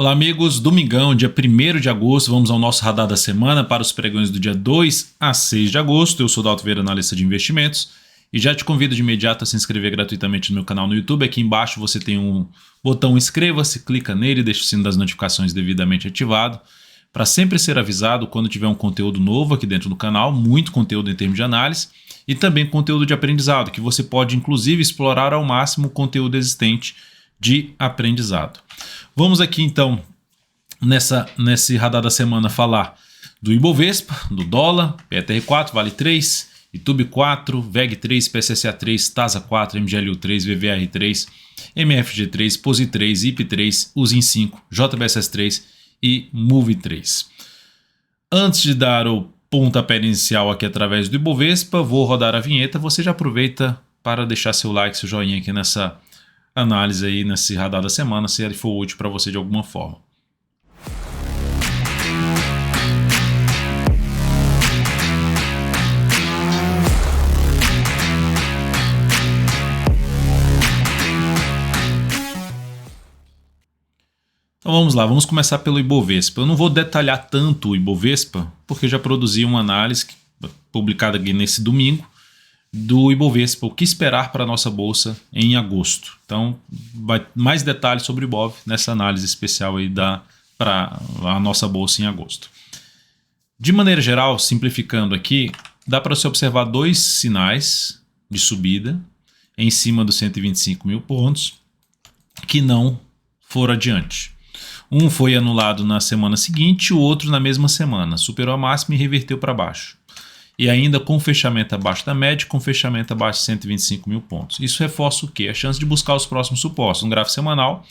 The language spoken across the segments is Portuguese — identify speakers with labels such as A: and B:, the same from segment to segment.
A: Olá amigos, domingão, dia 1º de agosto, vamos ao nosso radar da semana para os pregões do dia 2 a 6 de agosto. Eu sou Dalton Vieira, analista de investimentos, e já te convido de imediato a se inscrever gratuitamente no meu canal no YouTube. Aqui embaixo você tem um botão inscreva-se, clica nele e deixa o sino das notificações devidamente ativado para sempre ser avisado quando tiver um conteúdo novo aqui dentro do canal, muito conteúdo em termos de análise e também conteúdo de aprendizado, que você pode inclusive explorar ao máximo o conteúdo existente de aprendizado. Vamos aqui então, nesse radar da semana, falar do Ibovespa, do dólar, PTR4, Vale 3, YouTube 4, VEG 3, PCCA 3, TASA 4, MGLU 3, VVR 3, MFG 3, POSI 3, IP 3, USIN 5, JBSS 3 e MOVE 3. Antes de dar o pontapé inicial aqui através do Ibovespa, vou rodar a vinheta. Você já aproveita para deixar seu like, seu joinha aqui nessa análise aí, nesse radar da semana, se ele for útil para você de alguma forma. Então vamos lá, vamos começar pelo Ibovespa. Eu não vou detalhar tanto o Ibovespa, porque já produzi uma análise publicada aqui nesse domingo do Ibovespa, o que esperar para a nossa bolsa em agosto. Então, vai mais detalhes sobre o Ibov nessa análise especial aí para a nossa bolsa em agosto. De maneira geral, simplificando aqui, dá para se observar dois sinais de subida em cima dos 125 mil pontos que não foram adiante. Um foi anulado na semana seguinte, o outro na mesma semana. Superou a máxima e reverteu para baixo. E ainda com fechamento abaixo da média, com fechamento abaixo de 125 mil pontos. Isso reforça o quê? A chance de buscar os próximos suportes. No gráfico semanal,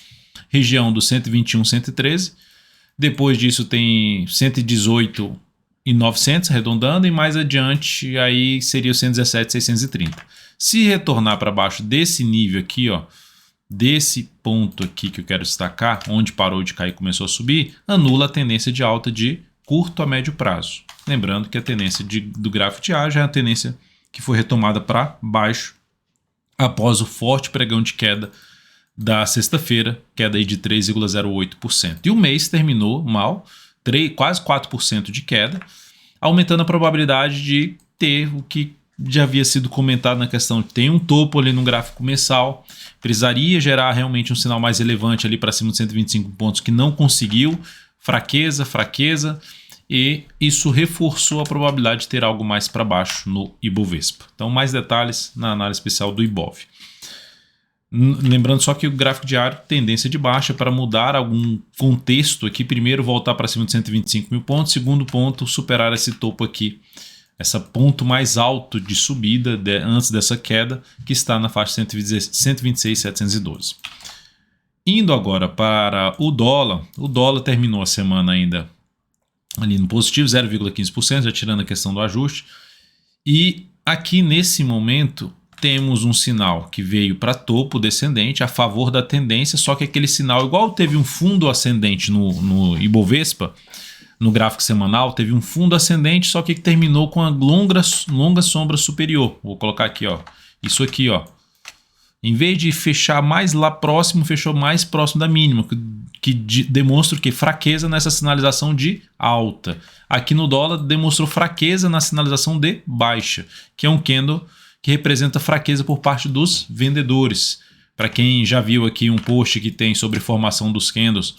A: região do 121, 113. Depois disso tem 118 e 900, arredondando. E mais adiante, aí seria o 117, 630. Se retornar para baixo desse nível aqui, ó, desse ponto aqui que eu quero destacar, onde parou de cair e começou a subir, anula a tendência de alta de curto a médio prazo. Lembrando que a tendência do gráfico diário já é a tendência que foi retomada para baixo após o forte pregão de queda da sexta-feira, queda aí de 3,08%. E o mês terminou mal, quase 4% de queda, aumentando a probabilidade de ter o que já havia sido comentado na questão, tem um topo ali no gráfico mensal, precisaria gerar realmente um sinal mais relevante ali para cima de 125 pontos que não conseguiu, fraqueza, e isso reforçou a probabilidade de ter algo mais para baixo no Ibovespa. Então, mais detalhes na análise especial do Ibov. Lembrando só que o gráfico diário, tendência de baixa. Para mudar algum contexto aqui, primeiro voltar para cima de 125 mil pontos, segundo ponto, superar esse topo aqui, esse ponto mais alto de subida antes dessa queda, que está na faixa 126.712. Indo agora para o dólar terminou a semana ainda ali no positivo, 0,15%, já tirando a questão do ajuste. E aqui nesse momento temos um sinal que veio para topo descendente, a favor da tendência, só que aquele sinal, igual teve um fundo ascendente no Ibovespa, no gráfico semanal, teve um fundo ascendente, só que terminou com a longa sombra superior. Vou colocar aqui, ó, isso aqui, ó. Em vez de fechar mais lá próximo, fechou mais próximo da mínima, que demonstra o quê? Fraqueza nessa sinalização de alta. Aqui no dólar demonstrou fraqueza na sinalização de baixa, que é um candle que representa fraqueza por parte dos vendedores. Para quem já viu aqui um post que tem sobre formação dos candles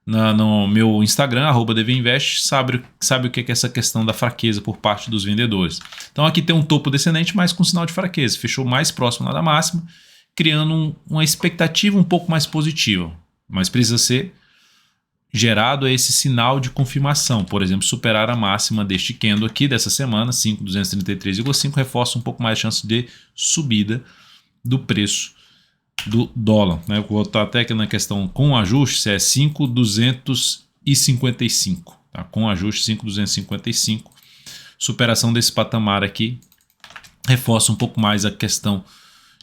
A: no meu Instagram, @dvinvest, sabe o que é essa questão da fraqueza por parte dos vendedores. Então aqui tem um topo descendente, mas com sinal de fraqueza. Fechou mais próximo lá da máxima, criando uma expectativa um pouco mais positiva. Mas precisa ser gerado esse sinal de confirmação. Por exemplo, superar a máxima deste candle aqui dessa semana, 5.233,5, reforça um pouco mais a chance de subida do preço do dólar, né? Eu vou voltar até aqui na questão com ajuste, se é 5.255, tá? Com ajuste 5.255, superação desse patamar aqui reforça um pouco mais a questão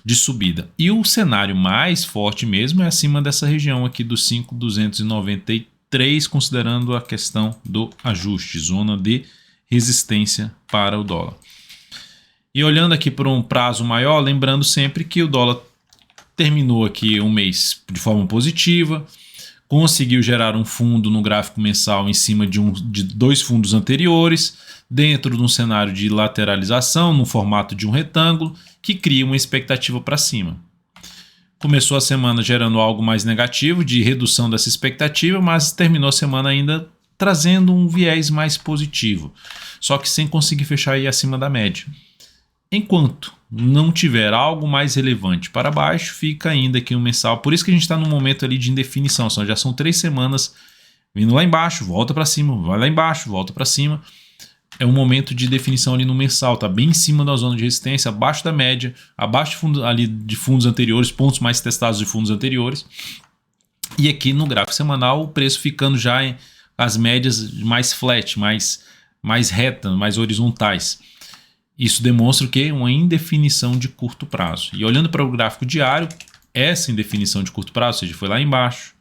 A: de subida. E o cenário mais forte mesmo é acima dessa região aqui dos 5.293, considerando a questão do ajuste, zona de resistência para o dólar. E olhando aqui por um prazo maior, lembrando sempre que o dólar terminou aqui um mês de forma positiva, conseguiu gerar um fundo no gráfico mensal em cima de 2 fundos anteriores, dentro de um cenário de lateralização, no formato de um retângulo, que cria uma expectativa para cima. Começou a semana gerando algo mais negativo, de redução dessa expectativa, mas terminou a semana ainda trazendo um viés mais positivo, só que sem conseguir fechar aí acima da média. Enquanto não tiver algo mais relevante para baixo, fica ainda aqui um mensal. Por isso que a gente está num momento ali de indefinição. Já são 3 semanas vindo lá embaixo, volta para cima, vai lá embaixo, volta para cima. É um momento de definição ali no mensal. Está bem em cima da zona de resistência, abaixo da média, abaixo de fundos anteriores, pontos mais testados de fundos anteriores. E aqui no gráfico semanal, o preço ficando já em as médias mais flat, mais reta, mais horizontais. Isso demonstra o quê? Uma indefinição de curto prazo. E olhando para o gráfico diário, essa indefinição de curto prazo, ou seja, foi lá embaixo,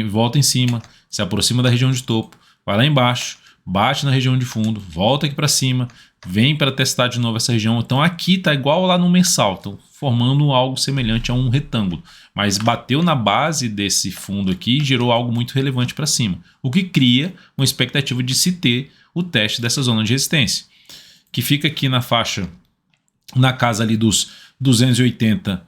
A: volta em cima, se aproxima da região de topo, vai lá embaixo, bate na região de fundo, volta aqui para cima, vem para testar de novo essa região. Então aqui está igual lá no mensal, então, formando algo semelhante a um retângulo. Mas bateu na base desse fundo aqui e gerou algo muito relevante para cima, o que cria uma expectativa de se ter o teste dessa zona de resistência, que fica aqui na faixa, na casa ali dos 280,5,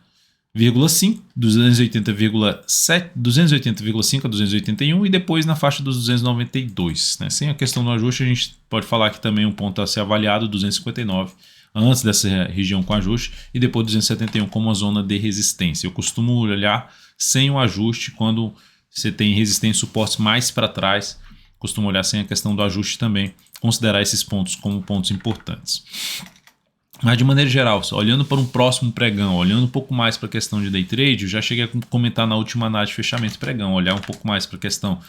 A: 280,7, 280,5 a 281 e depois na faixa dos 292. Né? Sem a questão do ajuste, a gente pode falar aqui também um ponto a ser avaliado, 259, antes dessa região com ajuste, e depois 271 como uma zona de resistência. Eu costumo olhar sem o ajuste quando você tem resistência e suporte mais para trás, costumo olhar sem a questão do ajuste também, considerar esses pontos como pontos importantes. Mas de maneira geral, olhando para um próximo pregão, olhando um pouco mais para a questão de day trade, eu já cheguei a comentar na última análise de fechamento pregão, olhar um pouco mais para a questão.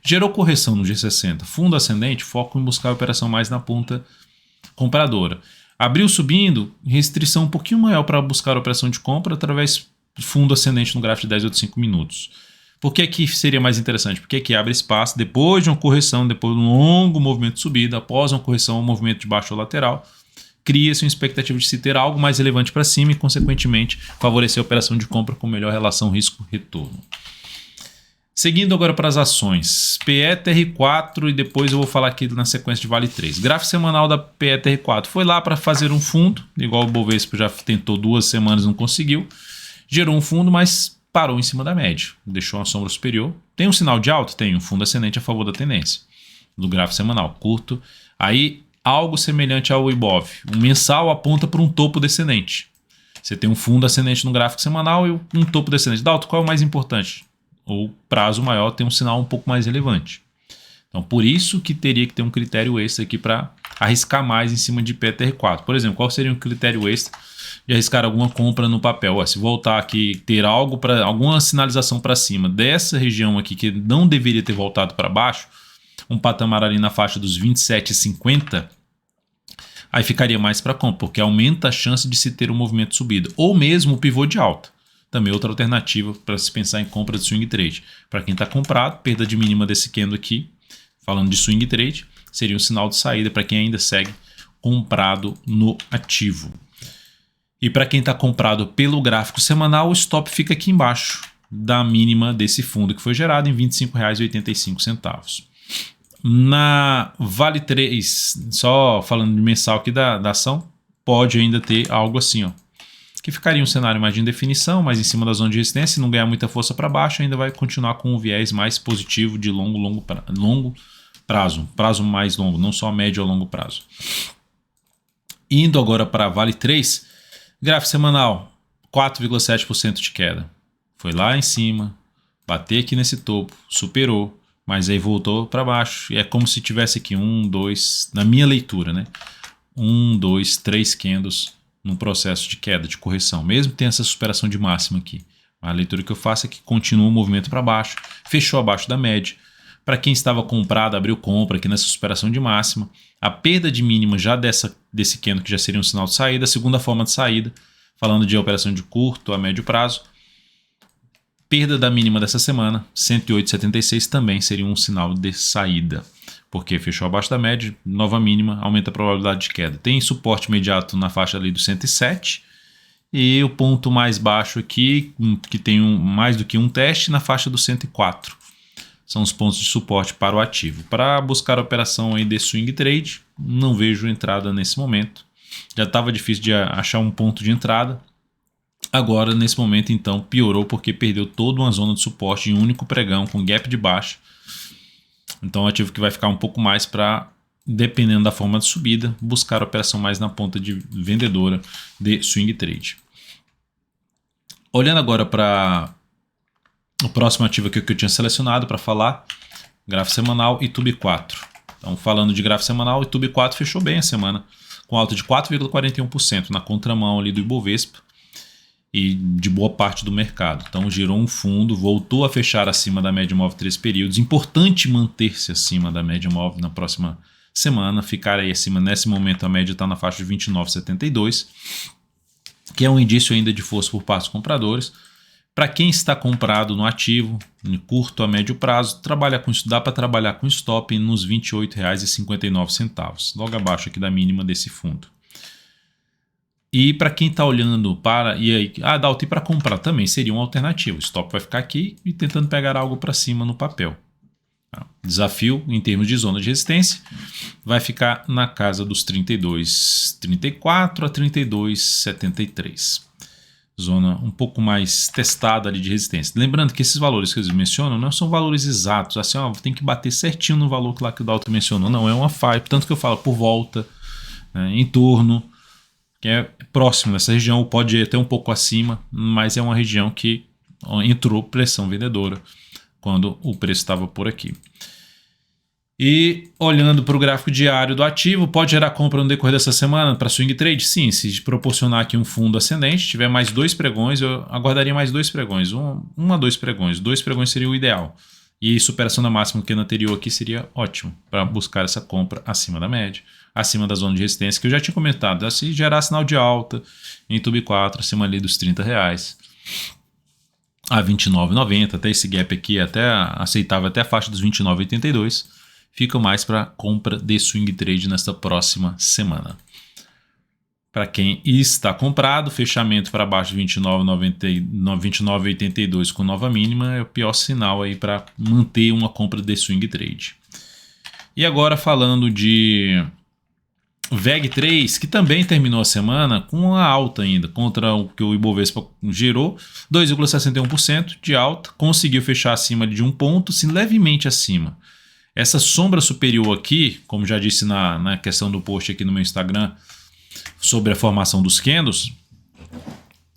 A: Gerou correção no G60, fundo ascendente, foco em buscar a operação mais na ponta compradora. Abriu subindo, restrição um pouquinho maior para buscar a operação de compra através do fundo ascendente no gráfico de 10 ou de 5 minutos. Por que aqui seria mais interessante? Porque aqui abre espaço, depois de uma correção, depois de um longo movimento de subida, após uma correção, um movimento de baixo ou lateral, cria-se uma expectativa de se ter algo mais relevante para cima e, consequentemente, favorecer a operação de compra com melhor relação risco-retorno. Seguindo agora para as ações, PETR4 e depois eu vou falar aqui na sequência de Vale 3. Gráfico semanal da PETR4 foi lá para fazer um fundo, igual o Bovespa já tentou 2 semanas e não conseguiu. Gerou um fundo, mas parou em cima da média, deixou uma sombra superior. Tem um sinal de alta? Tem um fundo ascendente a favor da tendência. No gráfico semanal, curto. Aí, algo semelhante ao Ibov. Um mensal aponta para um topo descendente. Você tem um fundo ascendente no gráfico semanal e um topo descendente. Dalton, qual é o mais importante? O prazo maior tem um sinal um pouco mais relevante. Então, por isso que teria que ter um critério extra aqui para arriscar mais em cima de PETR4. Por exemplo, qual seria um critério extra de arriscar alguma compra no papel? Se voltar aqui, ter algo para alguma sinalização para cima dessa região aqui que não deveria ter voltado para baixo, um patamar ali na faixa dos 27,50, aí ficaria mais para compra, porque aumenta a chance de se ter um movimento de subida, ou mesmo o pivô de alta. Também outra alternativa para se pensar em compra de swing trade. Para quem está comprado, perda de mínima desse candle aqui, falando de swing trade, seria um sinal de saída para quem ainda segue comprado no ativo. E para quem está comprado pelo gráfico semanal, o stop fica aqui embaixo da mínima desse fundo que foi gerado em R$ 25,85. Na Vale 3, só falando de mensal aqui da ação, pode ainda ter algo assim, ó, que ficaria um cenário mais de indefinição, mas em cima da zona de resistência, se não ganhar muita força para baixo, ainda vai continuar com um viés mais positivo de longo prazo mais longo, não só médio ou longo prazo. Indo agora para Vale 3, gráfico semanal, 4,7% de queda. Foi lá em cima, bateu aqui nesse topo, superou, mas aí voltou para baixo. E é como se tivesse aqui 1, 2, na minha leitura, né? 1, 2, 3 candles no processo de queda, de correção. Mesmo que tenha essa superação de máxima aqui. A leitura que eu faço é que continua o movimento para baixo, fechou abaixo da média. Para quem estava comprado, abriu compra aqui nessa superação de máxima. A perda de mínima já desse candle, que já seria um sinal de saída. A segunda forma de saída, falando de operação de curto a médio prazo. Perda da mínima dessa semana, 108,76, também seria um sinal de saída. Porque fechou abaixo da média, nova mínima, aumenta a probabilidade de queda. Tem suporte imediato na faixa ali do 107 E o ponto mais baixo aqui, que tem mais do que um teste, na faixa do 104. São os pontos de suporte para o ativo. Para buscar a operação aí de swing trade, não vejo entrada nesse momento. Já estava difícil de achar um ponto de entrada. Agora, nesse momento, então, piorou porque perdeu toda uma zona de suporte em um único pregão com gap de baixa. Então, o ativo que vai ficar um pouco mais para, dependendo da forma de subida, buscar a operação mais na ponta de vendedora de swing trade. Olhando agora para o próximo ativo aqui que eu tinha selecionado para falar, gráfico semanal YouTube 4. Então, falando de gráfico semanal, YouTube 4 fechou bem a semana, com alta de 4,41% na contramão ali do Ibovespa e de boa parte do mercado. Então girou um fundo, voltou a fechar acima da média móvel 3 períodos. Importante manter-se acima da média móvel na próxima semana, ficar aí acima. Nesse momento a média está na faixa de 29,72, que é um indício ainda de força por parte dos compradores. Para quem está comprado no ativo, em curto a médio prazo, trabalha com isso, dá para trabalhar com stop nos R$ 28,59, logo abaixo aqui da mínima desse fundo. E para quem está olhando para... E aí, Dalton, e para comprar também seria uma alternativa. O stop vai ficar aqui e tentando pegar algo para cima no papel. Desafio em termos de zona de resistência vai ficar na casa dos 32,34 a 32,73. Zona um pouco mais testada ali de resistência. Lembrando que esses valores que eles mencionam não são valores exatos. Assim, tem que bater certinho no valor lá que o Dalton mencionou. Não, é uma faixa. Tanto que eu falo por volta, em torno, que é próximo dessa região, pode ir até um pouco acima, mas é uma região que entrou pressão vendedora quando o preço estava por aqui. E olhando para o gráfico diário do ativo, pode gerar compra no decorrer dessa semana para swing trade? Sim, se proporcionar aqui um fundo ascendente, tiver mais 2 pregões, eu aguardaria mais 2 pregões, 1 a 2 pregões. 2 pregões seria o ideal. E superação da máxima que no anterior aqui seria ótimo para buscar essa compra acima da média, acima da zona de resistência que eu já tinha comentado. Se gerar sinal de alta em YouTube 4, acima ali dos R$30 a R$29,90, até esse gap aqui até aceitável, até a faixa dos R$29,82, fica mais para compra de swing trade nesta próxima semana. Para quem está comprado, fechamento para baixo de 29,82 com nova mínima é o pior sinal aí para manter uma compra de swing trade. E agora falando de VEG3, que também terminou a semana com uma alta ainda, contra o que o Ibovespa gerou, 2,61% de alta, conseguiu fechar acima de um ponto, sim, levemente acima. Essa sombra superior aqui, como já disse na questão do post aqui no meu Instagram, sobre a formação dos candles,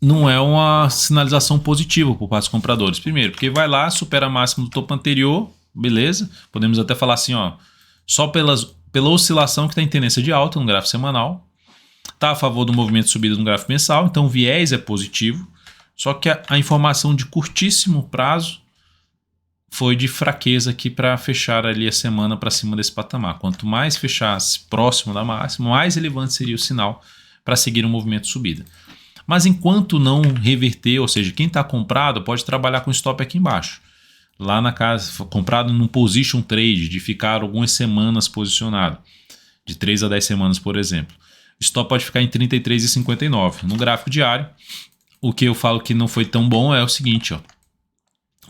A: não é uma sinalização positiva por parte dos compradores. Primeiro, porque vai lá, supera a máxima do topo anterior, beleza. Podemos até falar assim, só pela oscilação que está em tendência de alta no gráfico semanal, está a favor do movimento de subida no gráfico mensal, então o viés é positivo, só que a informação de curtíssimo prazo foi de fraqueza aqui para fechar ali a semana para cima desse patamar. Quanto mais fechasse próximo da máxima, mais relevante seria o sinal para seguir um movimento de subida. Mas enquanto não reverter, ou seja, quem está comprado pode trabalhar com stop aqui embaixo. Lá na casa, comprado num position trade, de ficar algumas semanas posicionado, de 3 a 10 semanas, por exemplo. O stop pode ficar em 33,59. No gráfico diário, o que eu falo que não foi tão bom é o seguinte,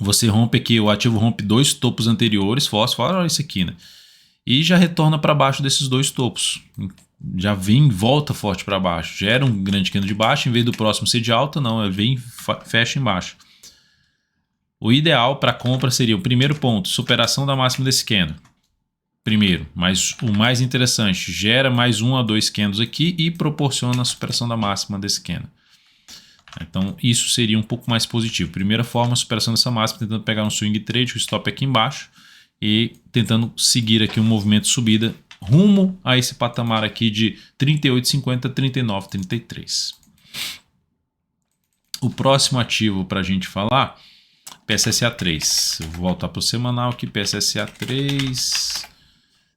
A: você rompe aqui, o ativo rompe 2 topos anteriores, fósforo, olha isso aqui, né? E já retorna para baixo desses 2 topos. Já vem, volta forte para baixo. Gera um grande candle de baixo, em vez do próximo ser de alta, não, vem, fecha embaixo. O ideal para compra seria o primeiro ponto, superação da máxima desse candle. Primeiro, mas o mais interessante, gera mais 1 a 2 candles aqui e proporciona a superação da máxima desse candle. Então isso seria um pouco mais positivo. Primeira forma, superação dessa máxima, tentando pegar um swing trade, o stop aqui embaixo e tentando seguir aqui um movimento de subida rumo a esse patamar aqui de 38,50 a 39,33. O próximo ativo para a gente falar, PSSA3. Eu vou voltar para o semanal aqui, PSSA3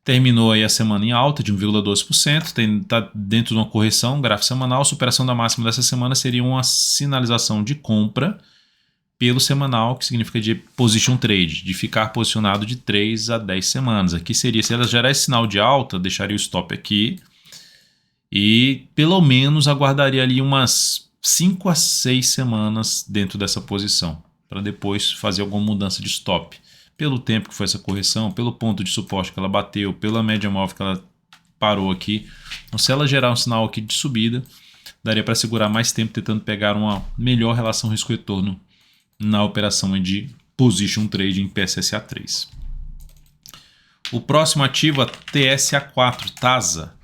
A: terminou aí a semana em alta de 1,12%, está dentro de uma correção, gráfico semanal, superação da máxima dessa semana seria uma sinalização de compra pelo semanal, que significa de position trade, de ficar posicionado de 3 a 10 semanas. Aqui seria, se ela gerar esse sinal de alta, deixaria o stop aqui e pelo menos aguardaria ali umas 5 a 6 semanas dentro dessa posição, para depois fazer alguma mudança de stop. Pelo tempo que foi essa correção, pelo ponto de suporte que ela bateu, pela média móvel que ela parou aqui. Então, se ela gerar um sinal aqui de subida, daria para segurar mais tempo tentando pegar uma melhor relação risco-retorno na operação de Position Trade em PSSA3. O próximo ativo é a TSA4, TASA.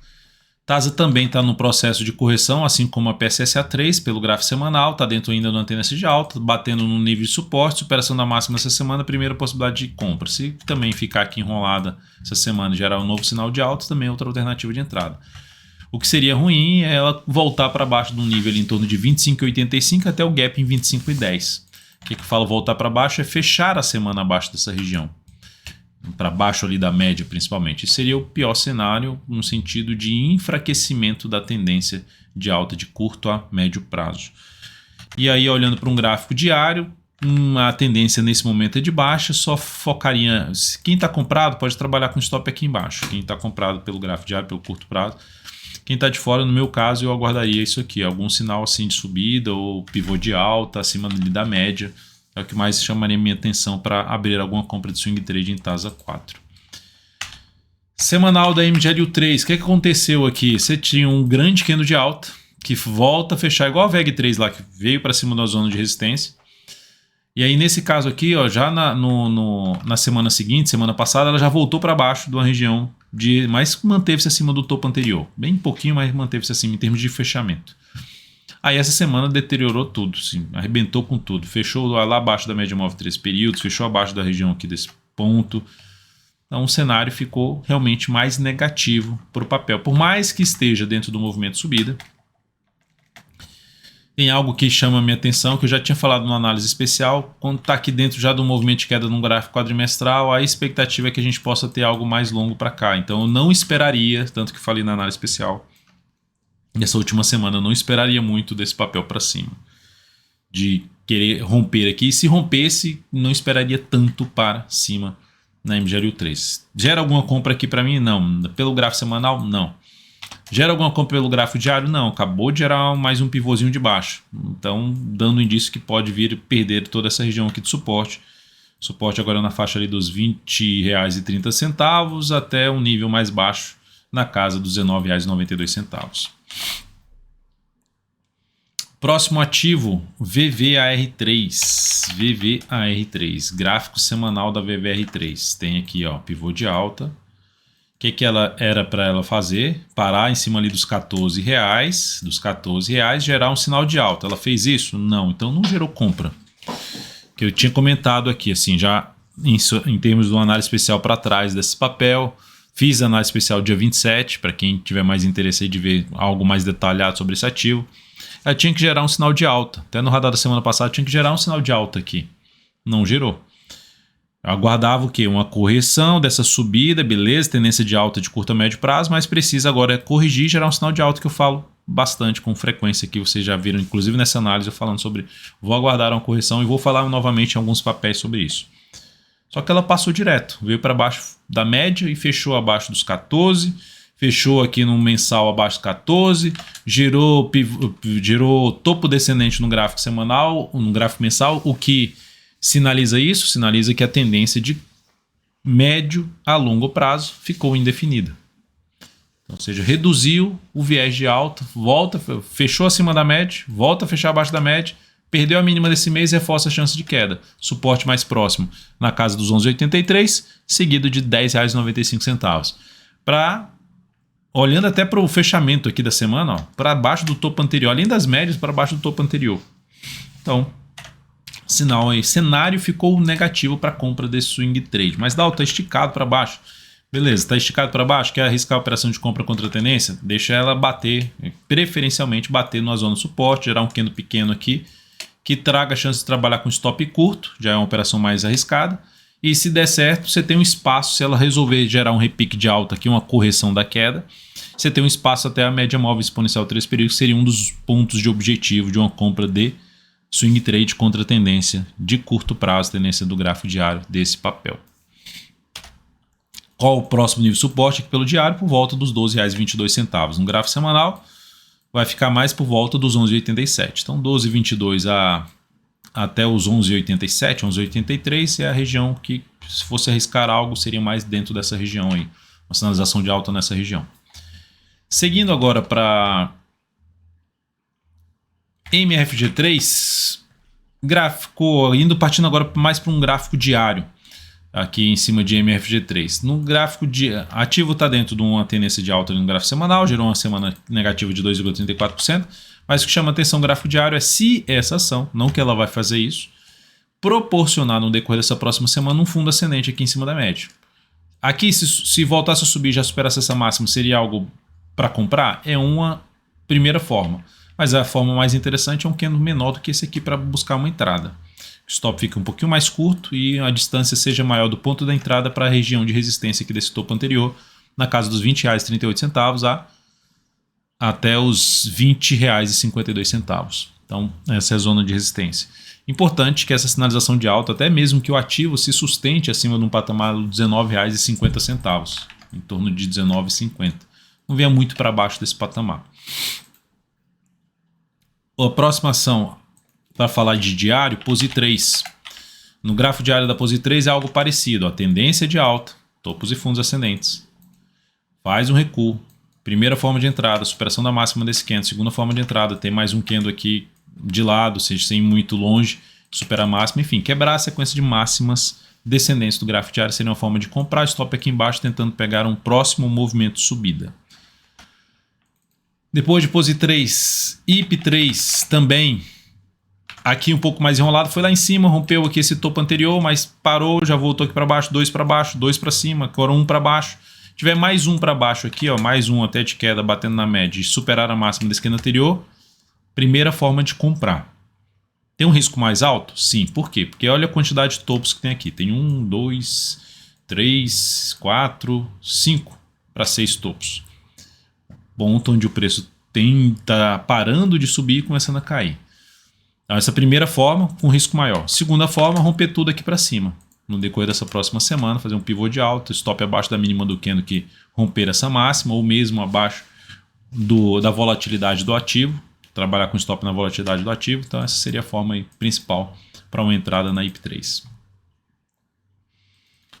A: TASA também está no processo de correção, assim como a PSSA3, pelo gráfico semanal, está dentro ainda de uma tendência de alta, batendo no nível de suporte, superação da máxima essa semana, primeira possibilidade de compra. Se também ficar aqui enrolada essa semana e gerar um novo sinal de alta, também é outra alternativa de entrada. O que seria ruim é ela voltar para baixo de um nível ali em torno de 25,85 até o gap em 25,10. O que eu falo voltar para baixo é fechar a semana abaixo dessa região, para baixo ali da média principalmente. Isso seria o pior cenário no sentido de enfraquecimento da tendência de alta de curto a médio prazo. E aí, olhando para um gráfico diário, a tendência nesse momento é de baixa, só focaria... Quem está comprado pode trabalhar com stop aqui embaixo. Quem está comprado pelo gráfico diário, pelo curto prazo. Quem está de fora, no meu caso, eu aguardaria isso aqui, algum sinal assim de subida ou pivô de alta acima da média. É o que mais chamaria minha atenção para abrir alguma compra de swing trade em TASA 4. Semanal da MGLU3. O que aconteceu aqui? Você tinha um grande candle de alta que volta a fechar igual a VEG3 lá, que veio para cima da zona de resistência. E aí nesse caso aqui, ó, já na semana seguinte, semana passada, ela já voltou para baixo de uma região, mas manteve-se acima do topo anterior. Bem pouquinho, mas manteve-se acima em termos de fechamento. Aí essa semana deteriorou tudo, sim, arrebentou com tudo. Fechou lá abaixo da média móvel 3 períodos, fechou abaixo da região aqui desse ponto. Então o cenário ficou realmente mais negativo para o papel. Por mais que esteja dentro do movimento de subida, tem algo que chama a minha atenção, que eu já tinha falado numa análise especial. Quando está aqui dentro já do movimento de queda num gráfico quadrimestral, a expectativa é que a gente possa ter algo mais longo para cá. Então eu não esperaria, tanto que falei na análise especial, nessa última semana eu não esperaria muito desse papel para cima, de querer romper aqui. E se rompesse, não esperaria tanto para cima na MGLU3. Gera alguma compra aqui para mim? Não. Pelo gráfico semanal? Não. Gera alguma compra pelo gráfico diário? Não. Acabou de gerar mais um pivôzinho de baixo. Então, dando indício que pode vir perder toda essa região aqui de suporte. Suporte agora na faixa ali dos R$ 20,30 até um nível mais baixo na casa dos R$ 19,92. Próximo ativo, VVAR3. VVAR3, gráfico semanal da VVAR3. Tem aqui, ó, pivô de alta. O que ela era para ela fazer? Parar em cima ali dos R$14, gerar um sinal de alta. Ela fez isso? Não, então não gerou compra. Que eu tinha comentado aqui, assim, já em termos de uma análise especial para trás desse papel. Fiz a análise especial dia 27, para quem tiver mais interesse aí de ver algo mais detalhado sobre esse ativo. Ela tinha que gerar um sinal de alta. Até no radar da semana passada tinha que gerar um sinal de alta aqui. Não gerou. Eu aguardava o quê? Uma correção dessa subida, beleza, tendência de alta de curto a médio prazo, mas precisa agora corrigir e gerar um sinal de alta, que eu falo bastante com frequência aqui. Vocês já viram, inclusive nessa análise, eu falando sobre... Vou aguardar uma correção e vou falar novamente em alguns papéis sobre isso. Só que ela passou direto, veio para baixo da média e fechou abaixo dos 14, fechou aqui no mensal abaixo dos 14, gerou topo descendente no gráfico semanal, no gráfico mensal, o que sinaliza isso? Sinaliza que a tendência de médio a longo prazo ficou indefinida. Então, ou seja, reduziu o viés de alta, volta, fechou acima da média, volta a fechar abaixo da média, perdeu a mínima desse mês e reforça a chance de queda. Suporte mais próximo na casa dos 11,83, seguido de R$ 10,95. Olhando até para o fechamento aqui da semana, para baixo do topo anterior, além das médias, para baixo do topo anterior. Então, sinal aí, cenário ficou negativo para a compra desse swing trade. Mas dá, está esticado para baixo. Beleza, está esticado para baixo, quer arriscar a operação de compra contra a tendência? Deixa ela bater, preferencialmente bater na zona de suporte, gerar um candle pequeno aqui, que traga a chance de trabalhar com stop curto, já é uma operação mais arriscada. E se der certo, você tem um espaço, se ela resolver gerar um repique de alta aqui, uma correção da queda, você tem um espaço até a média móvel exponencial 3 períodos, que seria um dos pontos de objetivo de uma compra de swing trade contra a tendência de curto prazo, tendência do gráfico diário desse papel. Qual o próximo nível de suporte aqui pelo diário? Por volta dos R$ 12,22. No gráfico semanal, vai ficar mais por volta dos 11,87. Então 12,22 até os 11,87, 11,83 é a região que, se fosse arriscar algo, seria mais dentro dessa região aí. Uma sinalização de alta nessa região. Seguindo agora para MFG3, gráfico, partindo agora mais para um gráfico diário, aqui em cima de MFG3. No gráfico ativo está dentro de uma tendência de alta no gráfico semanal, gerou uma semana negativa de 2,34%, mas o que chama atenção no gráfico diário é se essa ação, não que ela vai fazer isso, proporcionar no decorrer dessa próxima semana um fundo ascendente aqui em cima da média. Aqui, se voltasse a subir e já superasse essa máxima, seria algo para comprar? É uma primeira forma, mas a forma mais interessante é um candle menor do que esse aqui para buscar uma entrada. O stop fica um pouquinho mais curto e a distância seja maior do ponto da entrada para a região de resistência aqui desse topo anterior, na casa dos R$20,38 até os R$20,52. Então, essa é a zona de resistência. Importante que essa sinalização de alta, até mesmo que o ativo se sustente acima de um patamar de R$19,50, em torno de R$19,50. Não venha muito para baixo desse patamar. A próxima ação, para falar de diário, POSI 3. No gráfico diário da POSI 3 é algo parecido. A tendência de alta, topos e fundos ascendentes. Faz um recuo. Primeira forma de entrada, superação da máxima desse candle. Segunda forma de entrada, tem mais um candle aqui de lado, ou seja, sem muito longe, superar a máxima. Enfim, quebrar a sequência de máximas descendentes do gráfico diário seria uma forma de comprar. Stop aqui embaixo, tentando pegar um próximo movimento de subida. Depois de POSI 3, IP3 também, aqui um pouco mais enrolado, foi lá em cima, rompeu aqui esse topo anterior, mas parou, já voltou aqui para baixo, 2 para baixo, 2 para cima, agora 1 para baixo. Tiver mais um para baixo aqui, ó, mais um até de queda batendo na média e superar a máxima desse candle anterior, primeira forma de comprar. Tem um risco mais alto? Sim. Por quê? Porque olha a quantidade de topos que tem aqui. Tem 1, 2, 3, 4, 5 para 6 topos. Ponto onde o preço está parando de subir e começando a cair. Então, essa primeira forma, com risco maior. Segunda forma, romper tudo aqui para cima. No decorrer dessa próxima semana, fazer um pivô de alta, stop abaixo da mínima do candle que romper essa máxima, ou mesmo abaixo da volatilidade do ativo. Trabalhar com stop na volatilidade do ativo. Então, essa seria a forma aí principal para uma entrada na IP3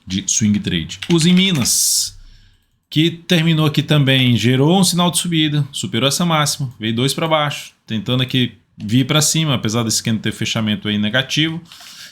A: de swing trade. Usa em Minas, que terminou aqui também, gerou um sinal de subida, superou essa máxima, veio 2 para baixo, tentando aqui vir para cima, apesar desse candle ter fechamento aí negativo.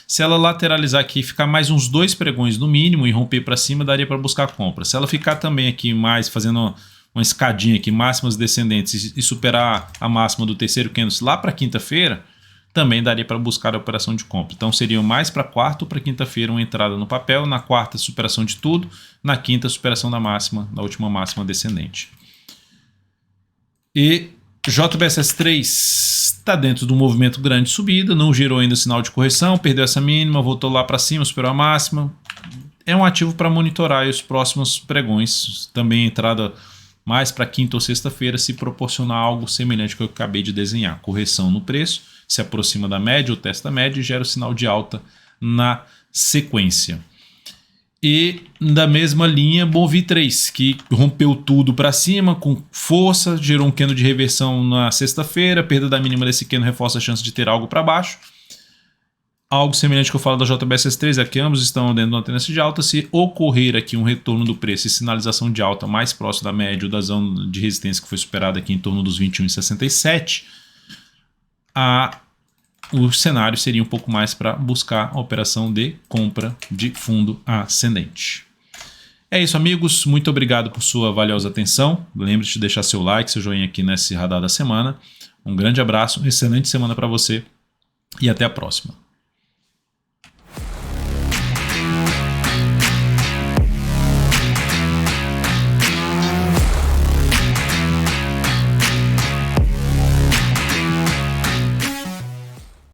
A: Se ela lateralizar aqui, ficar mais uns 2 pregões no mínimo e romper para cima, daria para buscar compra. Se ela ficar também aqui mais fazendo uma escadinha aqui, máximas descendentes, e superar a máxima do terceiro candle lá para quinta-feira, também daria para buscar a operação de compra. Então seria mais para quarta ou para quinta-feira uma entrada no papel, na quarta superação de tudo, na quinta superação da máxima, da última máxima descendente. E JBSS3 está dentro do movimento grande de subida, não gerou ainda sinal de correção, perdeu essa mínima, voltou lá para cima, superou a máxima. É um ativo para monitorar os próximos pregões, também entrada mais para quinta ou sexta-feira, se proporcionar algo semelhante ao que eu acabei de desenhar. Correção no preço, se aproxima da média ou testa a média e gera o sinal de alta na sequência. E da mesma linha, BOVI3, que rompeu tudo para cima com força, gerou um candle de reversão na sexta-feira, perda da mínima desse candle reforça a chance de ter algo para baixo. Algo semelhante que eu falo da JBSS3 é que ambos estão dentro de uma tendência de alta. Se ocorrer aqui um retorno do preço e sinalização de alta mais próximo da média ou da zona de resistência que foi superada aqui em torno dos 21,67, o cenário seria um pouco mais para buscar a operação de compra de fundo ascendente. É isso, amigos. Muito obrigado por sua valiosa atenção. Lembre-se de deixar seu like, seu joinha aqui nesse radar da semana. Um grande abraço, excelente semana para você e até a próxima.